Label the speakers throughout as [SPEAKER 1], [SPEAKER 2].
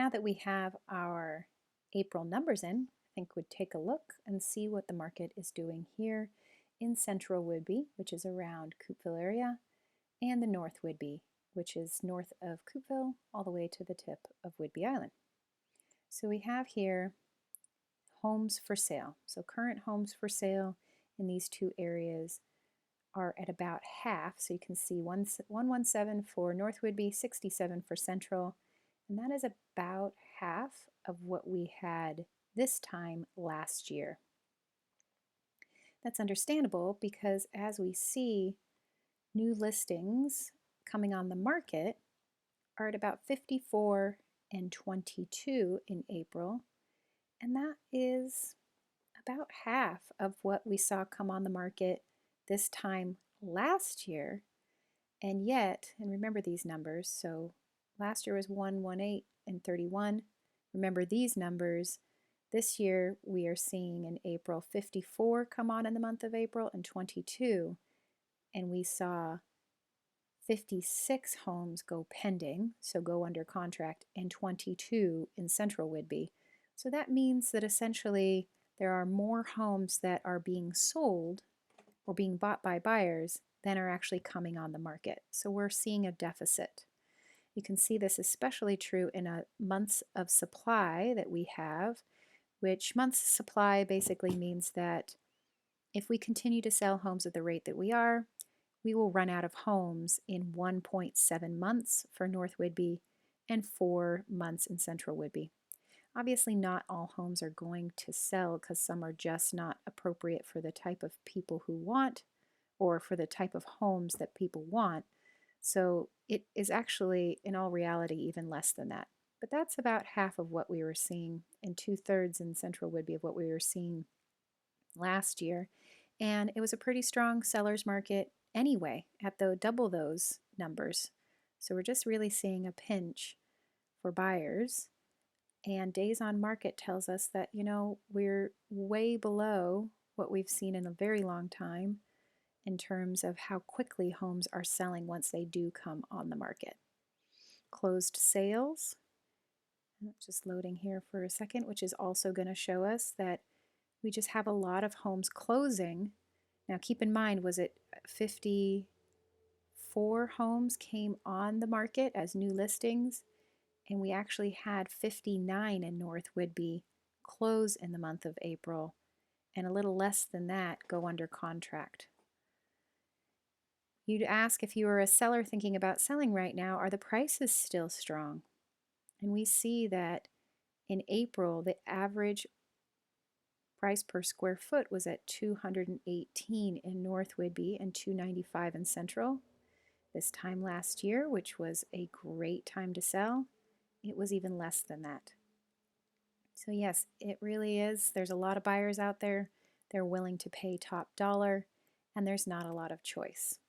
[SPEAKER 1] Now that we have our April numbers in, I think we'd take a look and see what the market is doing here in central Whidbey, which is around Coupeville area, and the North Whidbey, which is north of Coupeville all the way to the tip of Whidbey Island. So we have here homes for sale. So current homes for sale in these two areas are at about half. So you can see 117 for North Whidbey, 67 for Central, and that is about half of what we had this time last year. That's understandable because as we see, new listings coming on the market are at about 54 and 22 in April, and that is about half of what we saw come on the market this time last year. And yet, and remember these numbers, so last year was 118 and 31. Remember these numbers. This year we are seeing in April 54 come on in the month of April and 22, and we saw 56 homes go pending, so go under contract, and 22 in central Whidbey. So that means that essentially there are more homes that are being sold or being bought by buyers than are actually coming on the market. So we're seeing a deficit. You can see this especially true in a months of supply that we have, which months of supply basically means that if we continue to sell homes at the rate that we are, we will run out of homes in 1.7 months for North Whidbey and 4 months in Central Whidbey. Obviously not all homes are going to sell because some are just not appropriate for the type of people who want or for the type of homes that people want. So it is actually, in all reality, even less than that. But that's about half of what we were seeing, and 2/3 in Central Whidbey of what we were seeing last year. And it was a pretty strong seller's market anyway at double those numbers. So we're just really seeing a pinch for buyers. And days on market tells us that, we're way below what we've seen in a very long time in terms of how quickly homes are selling once they do come on the market. Closed sales, just loading here for a second, which is also going to show us that we just have a lot of homes closing. Now keep in mind, was it 54 homes came on the market as new listings, and we actually had 59 in North Whidbey close in the month of April, and a little less than that go under contract. You'd ask, if you were a seller thinking about selling right now, are the prices still strong? And we see that in April, the average price per square foot was at $218 in North Whidbey and $295 in Central. This time last year, which was a great time to sell, it was even less than that. So yes, it really is. There's a lot of buyers out there. They're willing to pay top dollar, and there's not a lot of choice.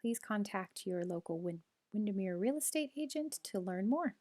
[SPEAKER 1] Please contact your local Windermere real estate agent to learn more.